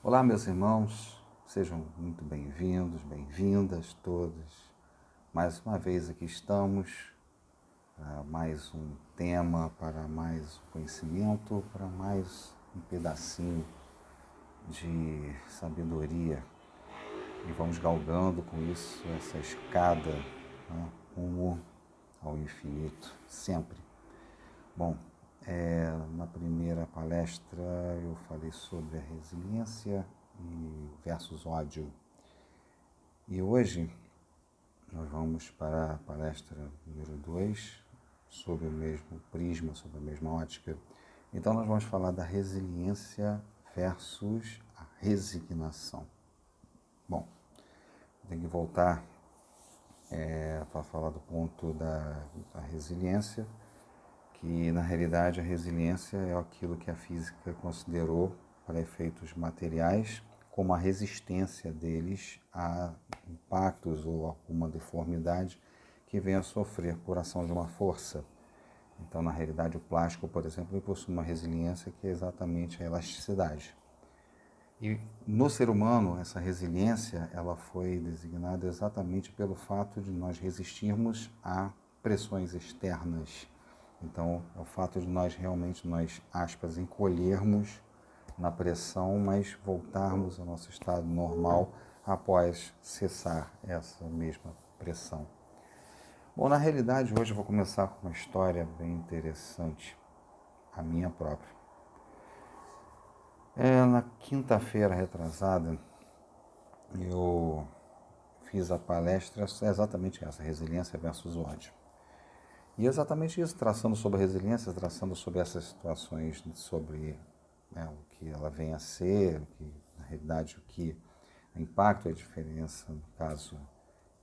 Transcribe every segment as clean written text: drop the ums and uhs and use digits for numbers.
Olá, meus irmãos, sejam muito bem-vindos, bem-vindas todas. Mais uma vez aqui estamos para mais um tema, para mais um conhecimento, para mais um pedacinho de sabedoria. E vamos galgando com isso essa escada, né, rumo ao infinito, sempre. Bom, na primeira palestra eu falei sobre a resiliência versus ódio. E hoje nós vamos para a palestra número 2, sobre o mesmo prisma, sobre a mesma ótica. Então nós vamos falar da resiliência versus a resignação. Bom, tem que voltar para falar do ponto da resiliência, que na realidade a resiliência é aquilo que a física considerou para efeitos materiais como a resistência deles a impactos ou alguma deformidade que venha a sofrer por ação de uma força. Então, na realidade, o plástico, por exemplo, ele possui uma resiliência que é exatamente a elasticidade. E no ser humano, essa resiliência ela foi designada exatamente pelo fato de nós resistirmos a pressões externas. Então, é o fato de nós realmente, aspas, encolhermos na pressão, mas voltarmos ao nosso estado normal após cessar essa mesma pressão. Bom, na realidade, hoje eu vou começar com uma história bem interessante, a minha própria. Na quinta-feira retrasada, eu fiz a palestra exatamente essa, resiliência versus ódio. E exatamente isso, traçando sobre a resiliência, traçando sobre essas situações, sobre o que ela vem a ser, na realidade o que impacto e a diferença, no caso,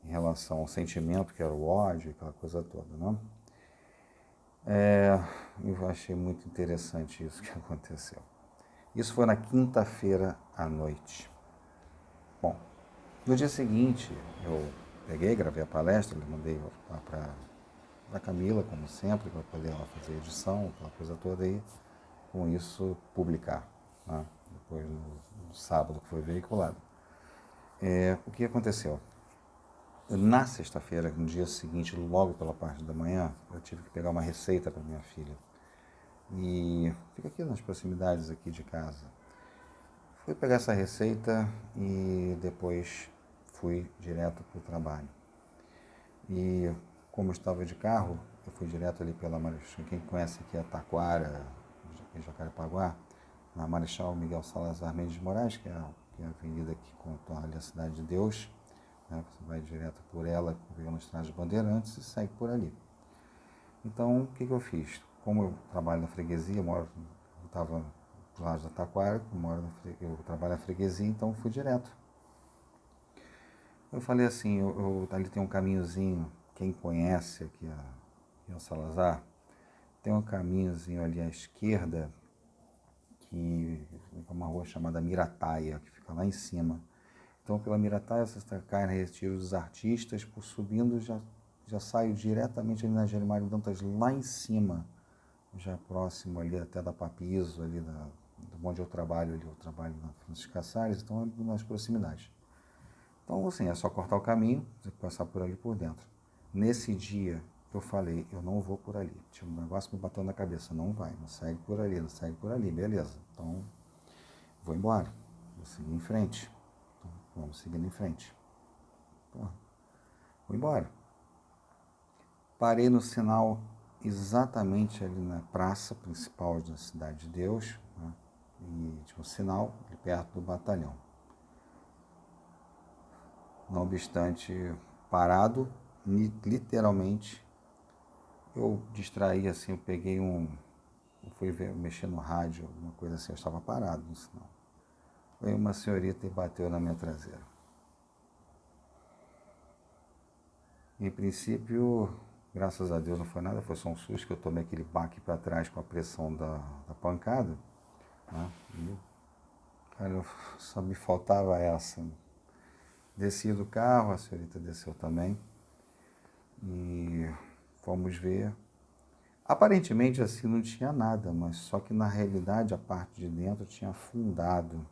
em relação ao sentimento, que era o ódio, aquela coisa toda, não? Eu achei muito interessante isso que aconteceu. Isso foi na quinta-feira à noite. Bom, no dia seguinte, eu peguei, gravei a palestra, mandei lá para a Camila, como sempre, para poder ela fazer a edição, aquela coisa toda aí, com isso publicar, né? Depois no sábado que foi veiculado. O que aconteceu? Na sexta-feira, no dia seguinte, logo pela parte da manhã, eu tive que pegar uma receita para minha filha. E fica aqui nas proximidades aqui de casa. Fui pegar essa receita e depois fui direto para o trabalho. E como eu estava de carro, eu fui direto ali pela Marechal. Quem conhece aqui a Taquara, em Jacarepaguá, na Marechal Miguel Salazar Mendes de Moraes, que é a avenida que contorna ali a Cidade de Deus. Né? Você vai direto por ela, pegando a Estrada de Bandeirantes e segue por ali. Então, o que eu fiz? Como eu trabalho na freguesia, eu estava do lado da Taquara, eu trabalho na freguesia, então fui direto. Eu falei assim, ali tem um caminhozinho, quem conhece aqui o Salazar, tem um caminhozinho ali à esquerda, que é uma rua chamada Mirataia, que fica lá em cima. Então, pela Mirataia, você cai na Retiro dos Artistas, por subindo, já saio diretamente ali na Jerimar Dantas, lá em cima, já próximo ali até da Papizo, ali onde eu trabalho na Francisco Caçares, então é nas proximidades. Então, assim, é só cortar o caminho, passar por ali por dentro. Nesse dia, eu falei, eu não vou por ali. Tinha um negócio me batendo na cabeça, não vai, não segue por ali, não segue por ali, beleza. Então, vou embora, vou seguir em frente. Então, vamos seguindo em frente. Então, vou embora. Parei no sinal exatamente ali na praça principal da Cidade de Deus, né? E tinha um sinal ali perto do batalhão. Não obstante, parado, literalmente, eu distraí assim, eu peguei eu fui mexer no rádio, alguma coisa assim, eu estava parado no sinal. Veio uma senhorita e bateu na minha traseira. Em princípio, graças a Deus não foi nada, foi só um susto que eu tomei aquele baque para trás com a pressão da pancada, né? E, cara, só me faltava essa. Desci do carro, a senhorita desceu também e fomos ver. Aparentemente assim não tinha nada, mas só que na realidade a parte de dentro tinha afundado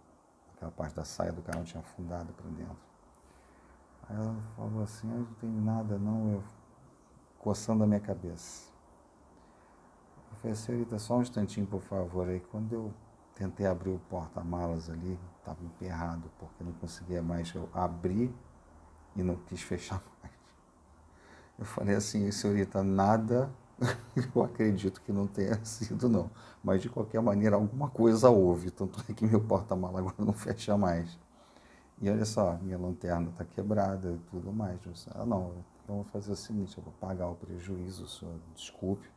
aquela parte da saia do carro tinha afundado para dentro. Aí ela falou assim, eu não tenho nada não, eu coçando a minha cabeça. Eu falei, senhorita, só um instantinho, por favor. Aí quando eu tentei abrir o porta-malas ali, estava emperrado, porque não conseguia mais. Eu abri e não quis fechar mais. Eu falei assim, senhorita, nada, eu acredito que não tenha sido não. Mas de qualquer maneira, alguma coisa houve. Tanto é que meu porta-malas agora não fecha mais. E olha só, minha lanterna está quebrada e tudo mais. Eu disse, não, então eu vou fazer o seguinte, eu vou pagar o prejuízo, senhor, desculpe.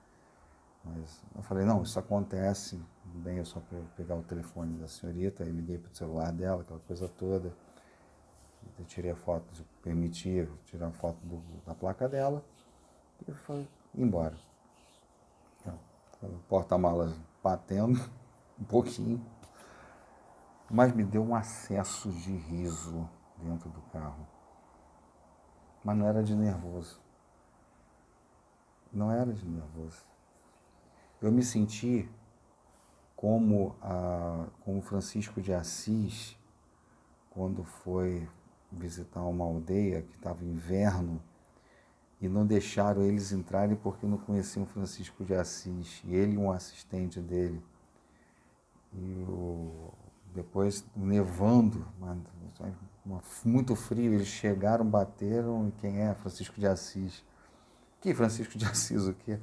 Mas eu falei, não, isso acontece, bem, é só para eu pegar o telefone da senhorita, aí liguei para o celular dela, aquela coisa toda. Eu tirei a foto, permiti tirar a foto da placa dela e foi embora. O porta-malas batendo um pouquinho, mas me deu um acesso de riso dentro do carro. Mas não era de nervoso. Não era de nervoso. Eu me senti como Francisco de Assis, quando foi visitar uma aldeia que estava inverno e não deixaram eles entrarem porque não conheciam Francisco de Assis, e ele e um assistente dele. E depois nevando, muito frio, eles chegaram, bateram, e quem é? Francisco de Assis. Que Francisco de Assis o quê?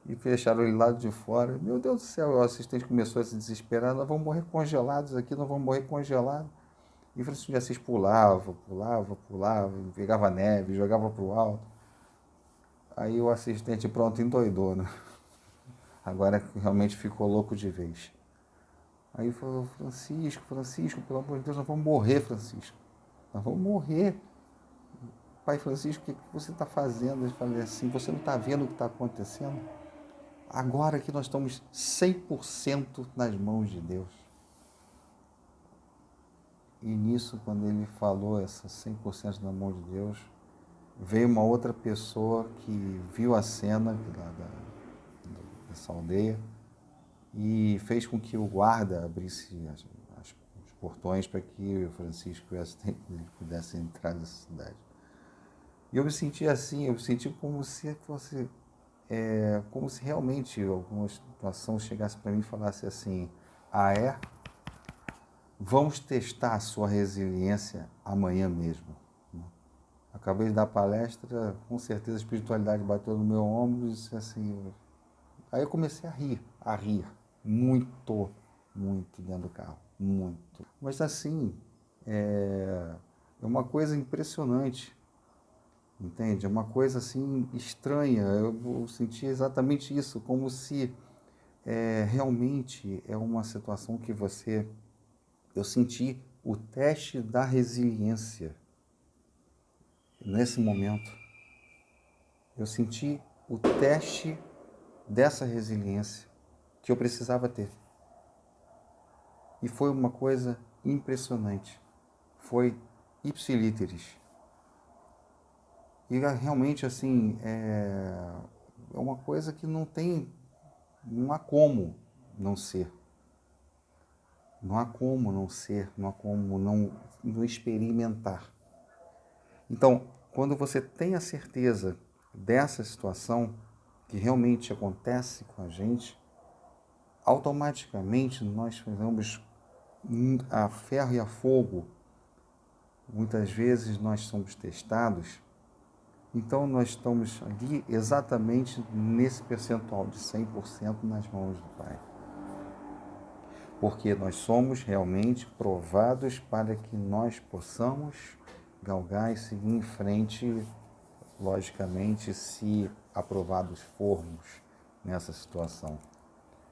E fecharam ele lá de fora. Meu Deus do céu, o assistente começou a se desesperar, nós vamos morrer congelados aqui, nós vamos morrer congelados. E Francisco de Assis pulava, pegava neve, jogava para o alto. Aí o assistente, pronto, endoidou, né? Agora realmente ficou louco de vez. Aí falou, Francisco, pelo amor de Deus, nós vamos morrer, Francisco. Nós vamos morrer. Pai Francisco, o que você está fazendo? Eu falei assim, você não está vendo o que está acontecendo? Agora que nós estamos 100% nas mãos de Deus. E nisso, quando ele falou essa 100% na mão de Deus, veio uma outra pessoa que viu a cena dessa aldeia e fez com que o guarda abrisse os portões para que o Francisco e o assistente pudessem entrar nessa cidade. E eu me senti assim, eu me senti como se fosse, como se realmente alguma situação chegasse para mim e falasse assim, vamos testar a sua resiliência amanhã mesmo. Acabei de dar palestra, com certeza a espiritualidade bateu no meu ombro e disse assim. Aí eu comecei a rir, muito dentro do carro, muito. Mas assim, é uma coisa impressionante, entende? É uma coisa assim estranha. Eu senti exatamente isso, como se realmente é uma situação que eu senti o teste da resiliência. Nesse momento, eu senti o teste dessa resiliência que eu precisava ter. E foi uma coisa impressionante. Foi ipsilíteris. E realmente, assim, é uma coisa que não há como não ser. Não há como não ser, não há como não experimentar. Então, quando você tem a certeza dessa situação, que realmente acontece com a gente, automaticamente nós fazemos a ferro e a fogo. Muitas vezes nós somos testados, então nós estamos ali exatamente nesse percentual de 100% nas mãos do Pai. Porque nós somos realmente provados para que nós possamos galgar e seguir em frente, logicamente, se aprovados formos nessa situação.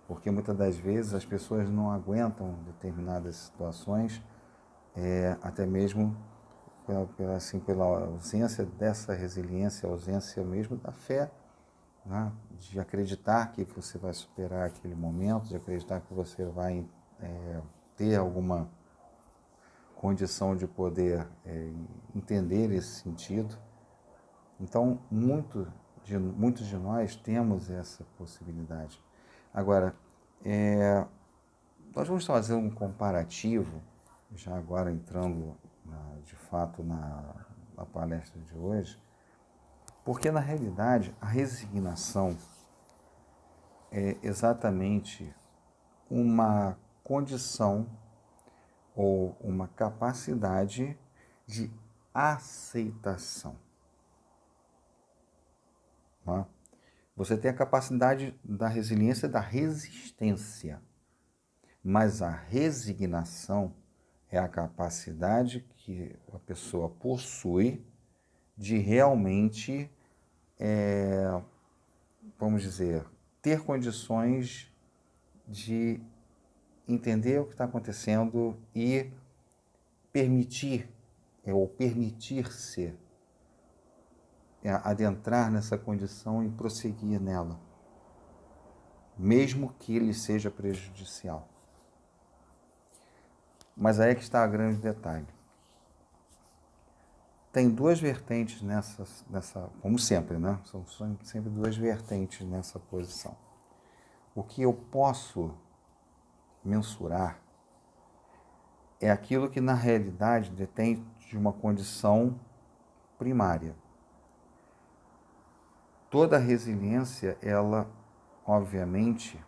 Porque muitas das vezes as pessoas não aguentam determinadas situações, até mesmo pela ausência dessa resiliência, a ausência mesmo da fé, né? De acreditar que você vai superar aquele momento, de acreditar que você vai ter alguma condição de poder entender esse sentido. Então, muitos de nós temos essa possibilidade. Agora, nós vamos fazer um comparativo já agora entrando de fato na palestra de hoje, porque na realidade a resignação é exatamente uma condição ou uma capacidade de aceitação. Tá? Você tem a capacidade da resiliência e da resistência, mas a resignação é a capacidade que a pessoa possui de realmente, vamos dizer, ter condições de entender o que está acontecendo e permitir, ou permitir-se, adentrar nessa condição e prosseguir nela, mesmo que ele seja prejudicial. Mas aí é que está o grande detalhe. Tem duas vertentes nessa, como sempre, né? São sempre duas vertentes nessa posição. O que eu posso mensurar é aquilo que na realidade detém de uma condição primária. Toda a resiliência, ela, obviamente,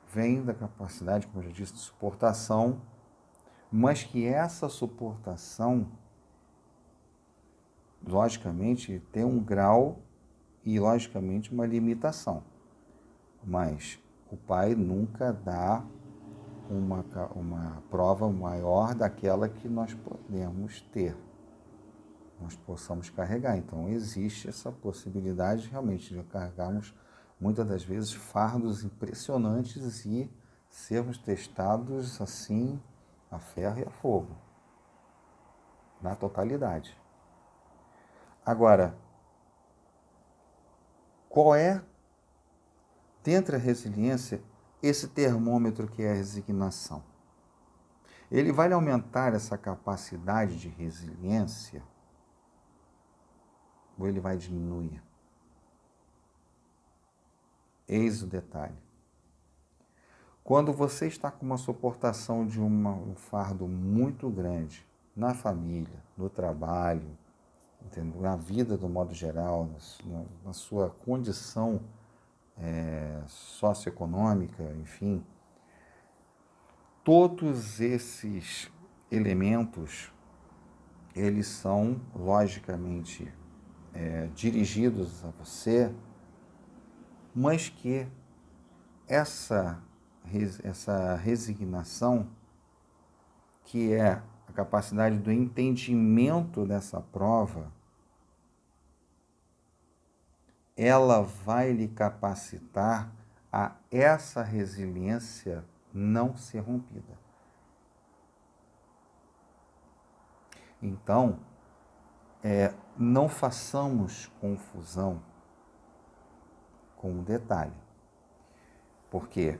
vem da capacidade, como eu já disse, de suportação, mas que essa suportação, logicamente, tem um grau e, logicamente, uma limitação. Mas o pai nunca dá uma prova maior daquela que nós podemos ter, nós possamos carregar. Então, existe essa possibilidade realmente de carregarmos, muitas das vezes, fardos impressionantes e sermos testados assim, a ferro e a fogo, na totalidade. Agora, qual é, dentro da resiliência, esse termômetro que é a resignação? Ele vai aumentar essa capacidade de resiliência ou ele vai diminuir? Eis o detalhe. Quando você está com uma suportação de um fardo muito grande na família, no trabalho, entendeu? Na vida do modo geral, na sua condição socioeconômica, enfim, todos esses elementos, eles são logicamente dirigidos a você, mas que essa resignação, que é a capacidade do entendimento dessa prova, ela vai lhe capacitar a essa resiliência não ser rompida. Então, não façamos confusão com um detalhe, porque,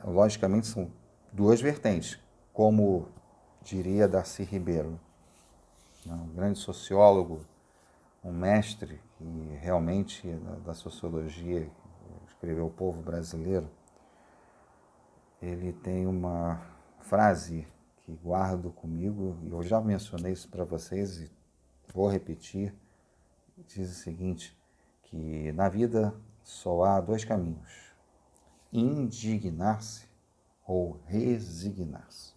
logicamente, são duas vertentes, como diria Darcy Ribeiro, um grande sociólogo, um mestre que realmente da sociologia, escreveu O Povo Brasileiro. Ele tem uma frase que guardo comigo, e eu já mencionei isso para vocês e vou repetir. Diz o seguinte, que na vida só há dois caminhos: indignar-se ou resignar-se.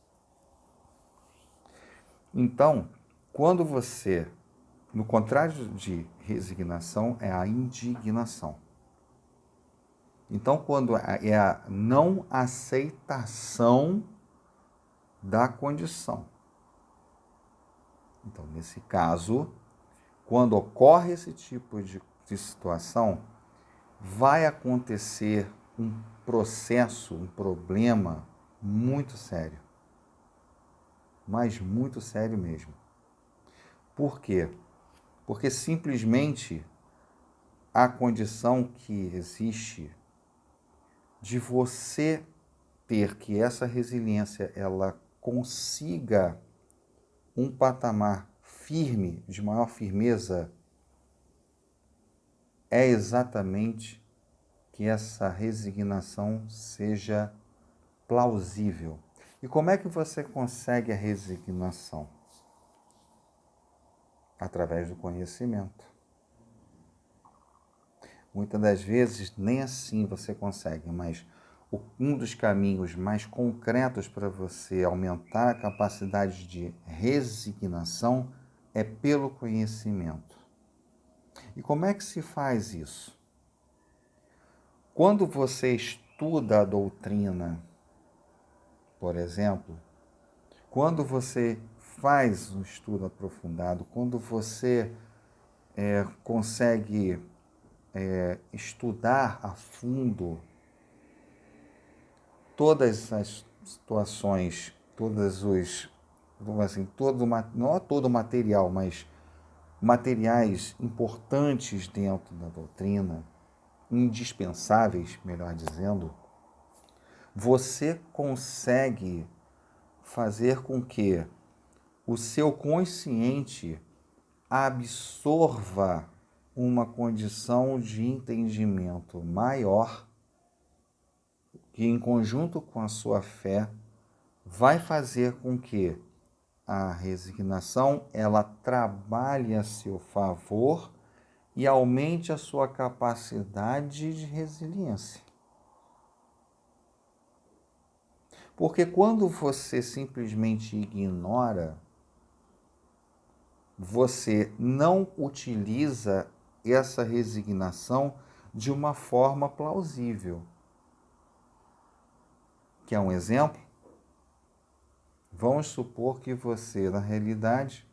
Então, quando você, no contrário de resignação, é a indignação. Então, quando é a não aceitação da condição. Então, nesse caso, quando ocorre esse tipo de situação, vai acontecer um processo, um problema muito sério. Mas muito sério mesmo. Por quê? Porque simplesmente a condição que existe de você ter que essa resiliência ela consiga um patamar firme, de maior firmeza, é exatamente que essa resignação seja plausível. E como é que você consegue a resignação? Através do conhecimento. Muitas das vezes nem assim você consegue, mas um dos caminhos mais concretos para você aumentar a capacidade de resignação é pelo conhecimento. E como é que se faz isso? Quando você estuda a doutrina, por exemplo, quando você faz um estudo aprofundado, quando você consegue estudar a fundo todas as situações, todos os, vamos assim, não é todo o material, mas materiais importantes dentro da doutrina, indispensáveis, melhor dizendo, você consegue fazer com que o seu consciente absorva uma condição de entendimento maior que, em conjunto com a sua fé, vai fazer com que a resignação ela trabalhe a seu favor e aumente a sua capacidade de resiliência. Porque quando você simplesmente ignora, você não utiliza essa resignação de uma forma plausível. Quer um exemplo? Vamos supor que você, na realidade,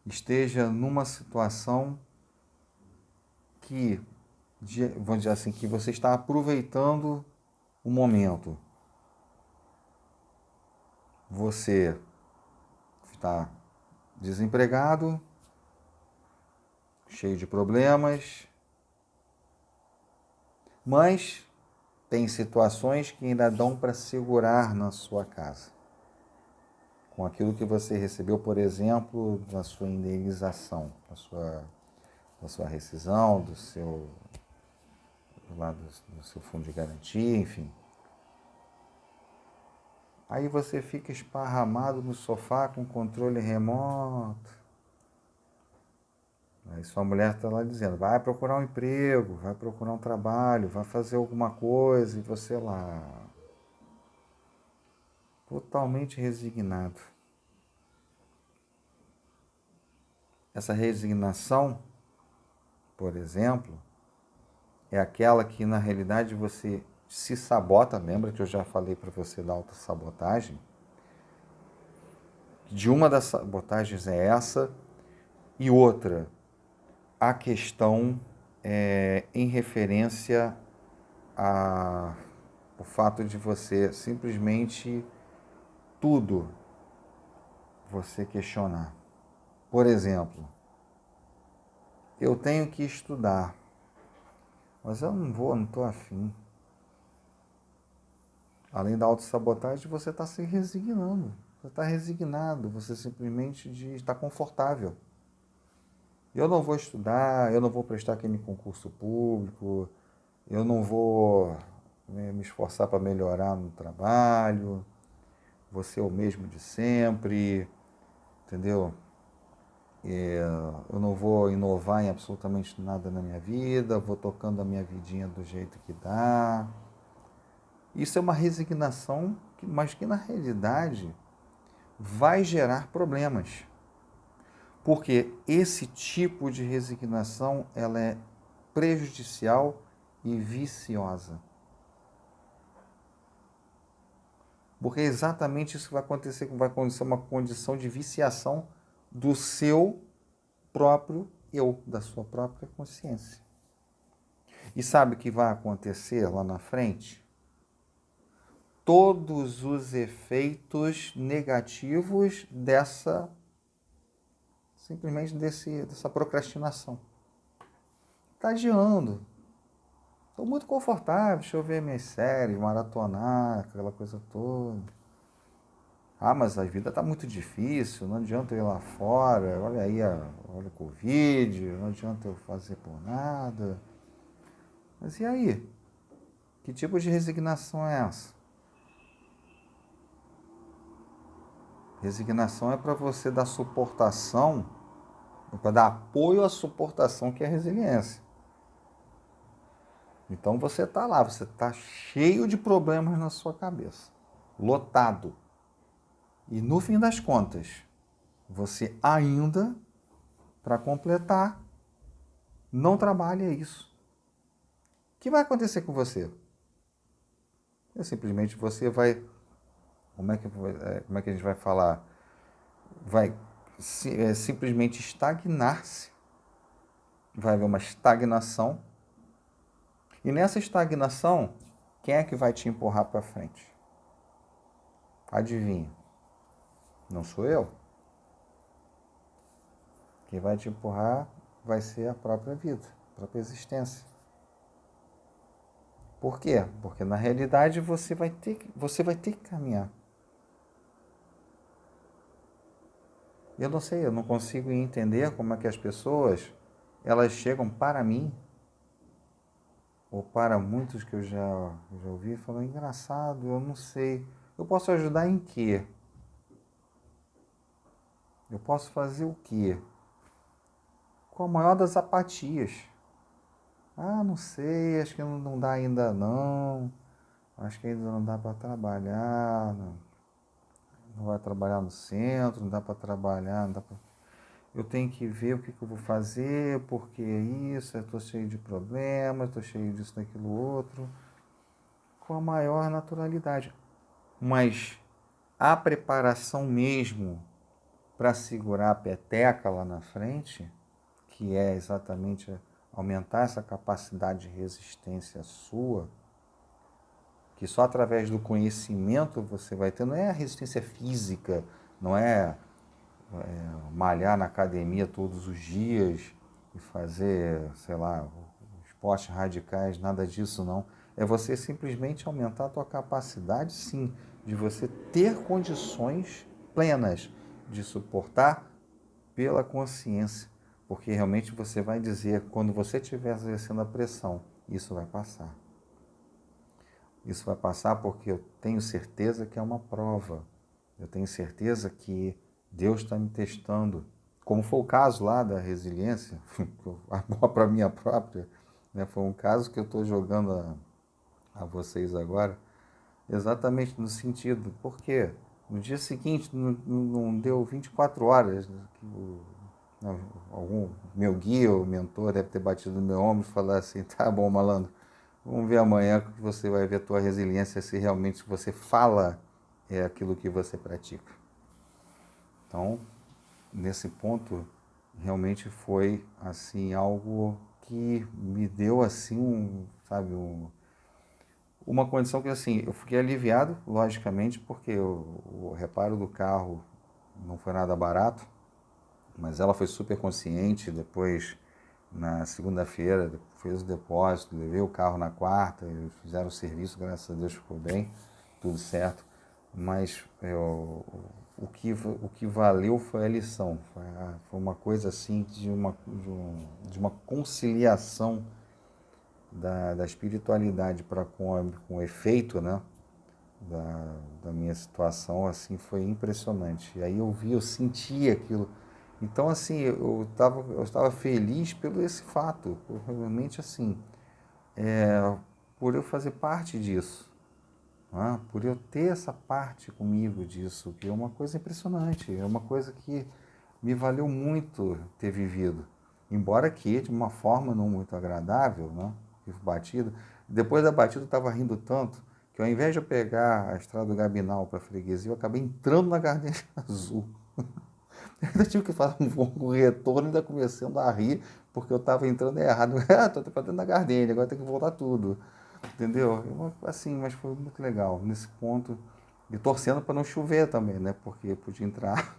esteja numa situação que, vamos dizer assim, que você está aproveitando o momento. Você está desempregado, cheio de problemas, mas tem situações que ainda dão para segurar na sua casa. Com aquilo que você recebeu, por exemplo, da sua indenização, da sua rescisão, do seu fundo de garantia, enfim. Aí você fica esparramado no sofá com controle remoto. Aí sua mulher está lá dizendo, vai procurar um emprego, vai procurar um trabalho, vai fazer alguma coisa, e você lá, totalmente resignado. Essa resignação, por exemplo, é aquela que na realidade você se sabota. Lembra que eu já falei para você da autossabotagem? De uma das sabotagens é essa, e outra, a questão em referência ao fato de você simplesmente tudo você questionar. Por exemplo, eu tenho que estudar, mas eu não vou, não estou afim. Além da autossabotagem, você está se resignando. Você está resignado, você simplesmente está confortável. Eu não vou estudar, eu não vou prestar aquele concurso público, eu não vou me esforçar para melhorar no trabalho, vou ser o mesmo de sempre, entendeu? Eu não vou inovar em absolutamente nada na minha vida, vou tocando a minha vidinha do jeito que dá. Isso é uma resignação, mas que na realidade vai gerar problemas. Porque esse tipo de resignação ela é prejudicial e viciosa. Porque é exatamente isso que vai acontecer uma condição de viciação do seu próprio eu, da sua própria consciência. E sabe o que vai acontecer lá na frente? Todos os efeitos negativos simplesmente dessa procrastinação. Está adiando. Estou muito confortável, deixa eu ver minhas séries, maratonar, aquela coisa toda. Ah, mas a vida está muito difícil, não adianta eu ir lá fora, olha aí, olha o Covid, não adianta eu fazer por nada. Mas e aí? Que tipo de resignação é essa? Resignação é para você dar suportação, para dar apoio à suportação que é a resiliência. Então você está lá, você está cheio de problemas na sua cabeça, lotado. E no fim das contas, você ainda, para completar, não trabalha isso. O que vai acontecer com você? Simplesmente você vai, como é que a gente vai falar? Vai simplesmente estagnar-se. Vai haver uma estagnação. E nessa estagnação, quem é que vai te empurrar para frente? Adivinha? Não sou eu. Quem vai te empurrar vai ser a própria vida, a própria existência. Por quê? Porque na realidade você vai ter que caminhar. Eu não sei, eu não consigo entender como é que as pessoas, elas chegam para mim, ou para muitos que eu já ouvi, falam, engraçado, eu não sei, eu posso ajudar em quê? Eu posso fazer o quê? Com a maior das apatias. Ah, não sei, acho que não dá ainda não, acho que ainda não dá para trabalhar, não vai trabalhar no centro, não dá para trabalhar, não dá pra... Eu tenho que ver o que eu vou fazer, porque é isso, eu estou cheio de problemas, estou cheio disso, daquilo, outro, com a maior naturalidade. Mas a preparação mesmo para segurar a peteca lá na frente, que é exatamente aumentar essa capacidade de resistência sua, que só através do conhecimento você vai ter, não é a resistência física, não é malhar na academia todos os dias e fazer, sei lá, esportes radicais, nada disso não. É você simplesmente aumentar a tua capacidade, sim, de você ter condições plenas de suportar pela consciência. Porque realmente você vai dizer, quando você estiver exercendo a pressão, isso vai passar. Isso vai passar porque eu tenho certeza que é uma prova. Eu tenho certeza que Deus está me testando. Como foi o caso lá da resiliência, para minha própria, né? Foi um caso que eu estou jogando a vocês agora, exatamente no sentido, porque no dia seguinte não deu 24 horas, que algum meu guia ou mentor deve ter batido no meu ombro e falar assim, tá bom, malandro, vamos ver amanhã que você vai ver a tua resiliência se realmente você fala é aquilo que você pratica. Então, nesse ponto, realmente foi assim algo que me deu assim uma condição que assim, eu fiquei aliviado, logicamente, porque o reparo do carro não foi nada barato, mas ela foi super consciente. Depois, na segunda-feira, fez o depósito, levei o carro na quarta, eles fizeram o serviço, graças a Deus ficou bem, tudo certo. Mas o que valeu foi a lição, foi uma coisa assim de uma conciliação da espiritualidade para com o efeito, né, da minha situação, assim, foi impressionante. E aí eu senti aquilo. Então, assim, eu estava feliz pelo esse fato, realmente assim, por eu fazer parte disso, né? Por eu ter essa parte comigo disso, que é uma coisa impressionante, é uma coisa que me valeu muito ter vivido. Embora que de uma forma não muito agradável, né? Batida. Depois da batida eu estava rindo tanto que ao invés de eu pegar a estrada do Gabinal para a freguesia, eu acabei entrando na Gardenia Azul. Ainda tive que fazer um retorno e ainda começando a rir, porque eu estava entrando errado. Estou dentro da Gardenia, agora tem que voltar tudo. Entendeu? Assim, mas foi muito legal nesse ponto. E torcendo para não chover também, né? Porque podia entrar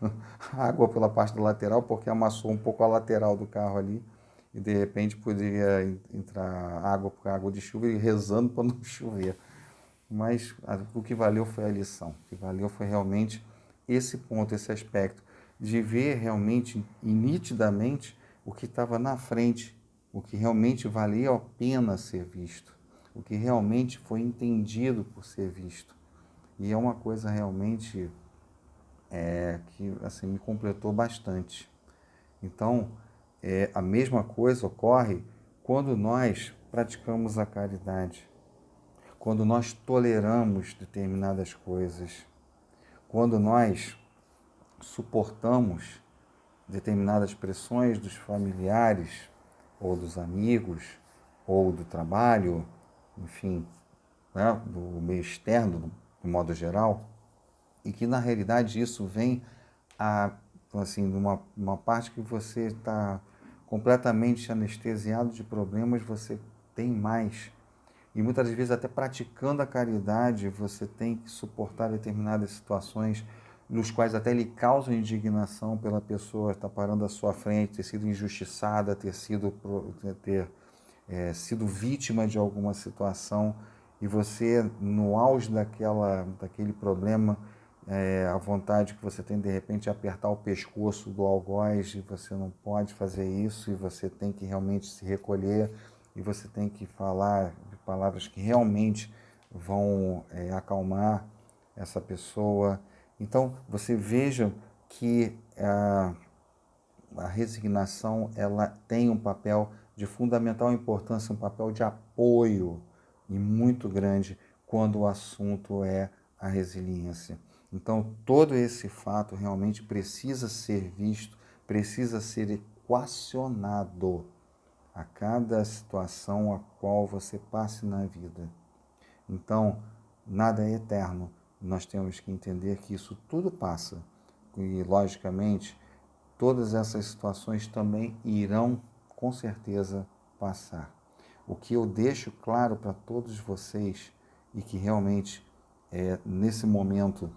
água pela parte da lateral, porque amassou um pouco a lateral do carro ali. E de repente poderia entrar água de chuva e rezando para não chover. Mas o que valeu foi a lição. O que valeu foi realmente esse ponto, esse aspecto, de ver realmente e nitidamente o que estava na frente, o que realmente valia a pena ser visto, o que realmente foi entendido por ser visto. E é uma coisa realmente que assim, me completou bastante. Então, a mesma coisa ocorre quando nós praticamos a caridade, quando nós toleramos determinadas coisas, quando nós suportamos determinadas pressões dos familiares, ou dos amigos, ou do trabalho, enfim, né, do meio externo, do modo geral, e que na realidade isso vem assim, de uma parte que você está completamente anestesiado de problemas, você tem mais. E muitas vezes até praticando a caridade, você tem que suportar determinadas situações nos quais até lhe causam indignação pela pessoa estar parando à sua frente, ter sido injustiçada, ter sido vítima de alguma situação, e você, no auge daquele problema, a vontade que você tem de repente é apertar o pescoço do algoz, e você não pode fazer isso, e você tem que realmente se recolher, e você tem que falar de palavras que realmente vão acalmar essa pessoa. Então, você veja que a resignação, ela tem um papel de fundamental importância, um papel de apoio e muito grande quando o assunto é a resiliência. Então, todo esse fato realmente precisa ser visto, precisa ser equacionado a cada situação a qual você passe na vida. Então, nada é eterno. Nós temos que entender que isso tudo passa. E, logicamente, todas essas situações também irão, com certeza, passar. O que eu deixo claro para todos vocês, e que realmente, nesse momento,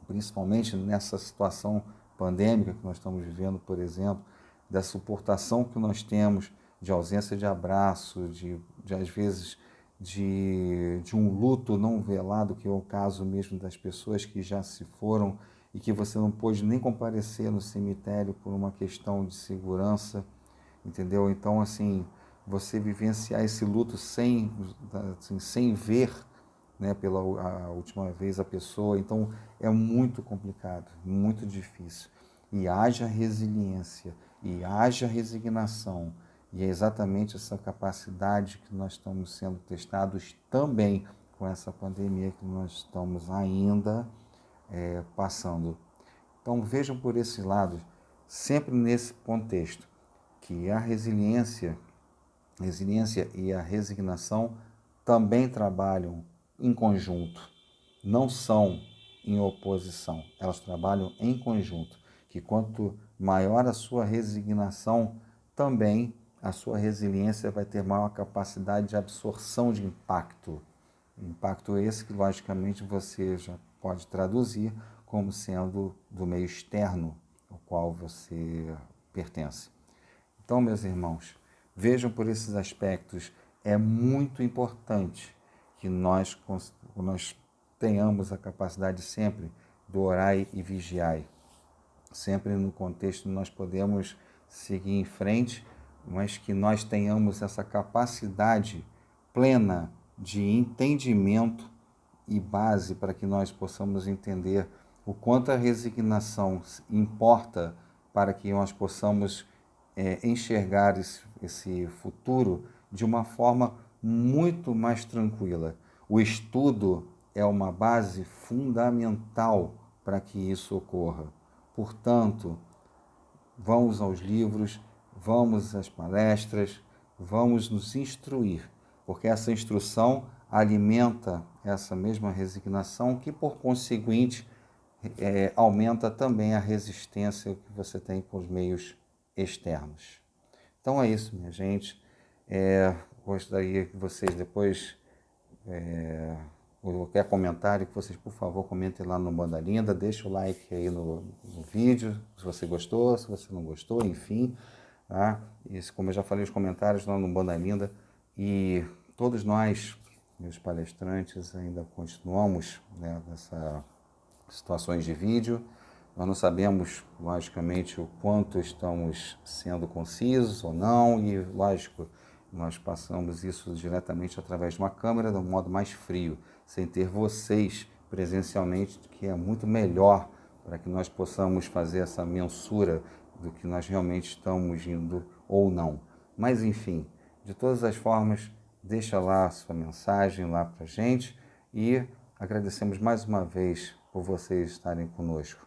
principalmente nessa situação pandêmica que nós estamos vivendo, por exemplo, da suportação que nós temos de ausência de abraço, às vezes, de um luto não velado, que é o caso mesmo das pessoas que já se foram e que você não pôde nem comparecer no cemitério por uma questão de segurança, entendeu? Então, assim, você vivenciar esse luto sem ver, né, pela a última vez a pessoa, então é muito complicado, muito difícil. E haja resiliência, e haja resignação, e é exatamente essa capacidade que nós estamos sendo testados também com essa pandemia que nós estamos ainda passando. Então vejam por esse lado, sempre nesse contexto, que a resiliência e a resignação também trabalham em conjunto, não são em oposição, elas trabalham em conjunto, que quanto maior a sua resignação, também a sua resiliência vai ter maior capacidade de absorção de impacto. Impacto esse que, logicamente, você já pode traduzir como sendo do meio externo ao qual você pertence. Então, meus irmãos, vejam por esses aspectos, é muito importante que nós tenhamos a capacidade sempre do orai e vigiai. Sempre no contexto nós podemos seguir em frente, mas que nós tenhamos essa capacidade plena de entendimento e base para que nós possamos entender o quanto a resignação importa para que nós possamos enxergar esse futuro de uma forma muito mais tranquila. O estudo é uma base fundamental para que isso ocorra. Portanto, vamos aos livros, vamos às palestras, vamos nos instruir, porque essa instrução alimenta essa mesma resignação que, por conseguinte, aumenta também a resistência que você tem com os meios externos. Então é isso, minha gente. Gostaria que vocês depois, qualquer comentário, que vocês, por favor, comentem lá no Banda Linda, deixe o like aí no vídeo, se você gostou, se você não gostou, enfim. Tá? Isso, como eu já falei, os comentários lá no Banda Linda. E todos nós, meus palestrantes, ainda continuamos, né, nessas situações de vídeo. Nós não sabemos, logicamente, o quanto estamos sendo concisos ou não, e, lógico, nós passamos isso diretamente através de uma câmera, de um modo mais frio, sem ter vocês presencialmente, que é muito melhor para que nós possamos fazer essa mensura do que nós realmente estamos indo ou não. Mas, enfim, de todas as formas, deixa lá a sua mensagem lá para a gente e agradecemos mais uma vez por vocês estarem conosco.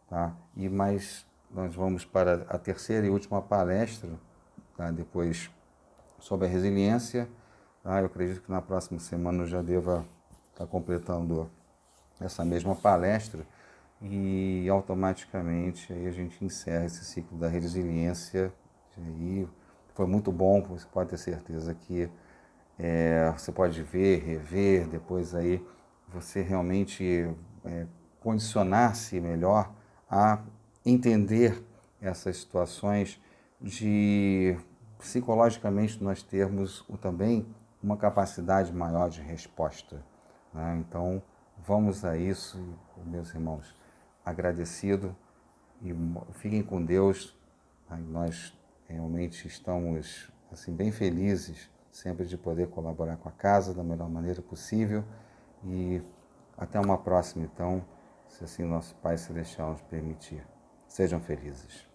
Tá? E mais, nós vamos para a terceira e última palestra, tá? Depois sobre a resiliência. Tá? Eu acredito que na próxima semana eu já deva estar completando essa mesma palestra e automaticamente aí a gente encerra esse ciclo da resiliência. E foi muito bom, você pode ter certeza que você pode ver, rever, depois aí você realmente condicionar-se melhor a entender essas situações de psicologicamente nós termos também uma capacidade maior de resposta. Né? Então, vamos a isso, meus irmãos, agradecido e fiquem com Deus. Nós realmente estamos assim, bem felizes sempre de poder colaborar com a casa da melhor maneira possível e até uma próxima, então, se assim nosso Pai Celestial nos permitir. Sejam felizes.